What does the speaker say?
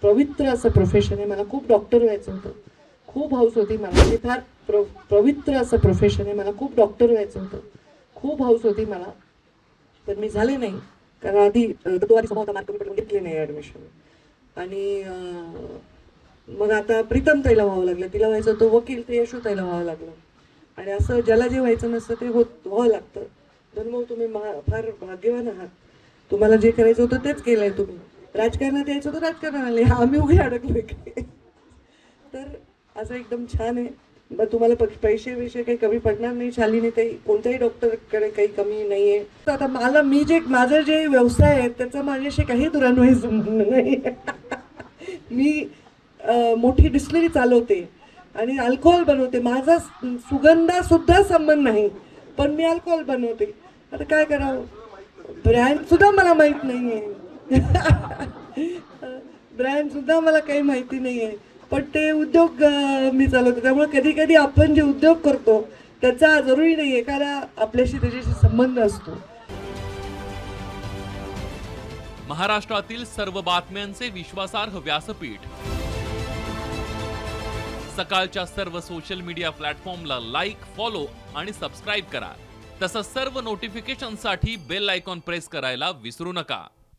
पवित्र असं प्रोफेशन आहे. मला खूप डॉक्टर व्हायचं होतं, खूप हौस होती मला. म्हणजे फार पवित्र असं प्रोफेशन आहे. मला खूप डॉक्टर व्हायचं होतं, खूप हौस होती मला, पण मी झाले नाही. कारण आधी तत्वादी स्वभाव मार्क मी घेतले नाही ॲडमिशन. आणि मग आता प्रीतम ताईला व्हावं लागलं, तिला व्हायचं तो वकील, ते यशू ताईला व्हावं लागलं. आणि असं ज्याला जे व्हायचं नसतं ते व्हावं लागतं. धन्यभाऊ, तुम्ही फार भाग्यवान आहात. तुम्हाला जे करायचं होतं तेच केलंय तुम्ही. राजकारणात यायचं होतं राजकारणात आले, आम्ही उभे अडकलोय काय. तर असं एकदम छान आहे. मग तुम्हाला पैसे विषय काही कमी पडणार नाही. शालिनी ताई, कोणत्याही डॉक्टरकडे काही कमी नाहीये. आता माझं जे व्यवसाय आहे त्याचा माझ्याशी काही दुरान्वयी संबंध नाही. मी मोठी डिस्टिलरी चालवते आणि अल्कोहोल बनवते. माझा सुगंधा सुद्धा संबंध नाही, पण मी अल्कोहोल बनवते. आता काय करावं, ब्रँड सुद्धा मला माहित नाहीये. ब्रँड सुद्धा मला काही माहिती नाहीये, पण ते उद्योग मी चालवते. त्यामुळे कधी कधी आपण जे उद्योग करतो त्याचा जरुरी नाहीये कारण आपल्याशी त्याच्याशी संबंध असतो. महाराष्ट्रातील सर्व बातम्यांचे विश्वासार्ह व्यासपीठ. सकाळच्या सर्व सोशल मीडिया प्लॅटफॉर्मला लाईक, फॉलो आणि सबस्क्राईब करा. तसंच सर्व नोटिफिकेशनसाठी बेल आयकॉन प्रेस करायला विसरू नका.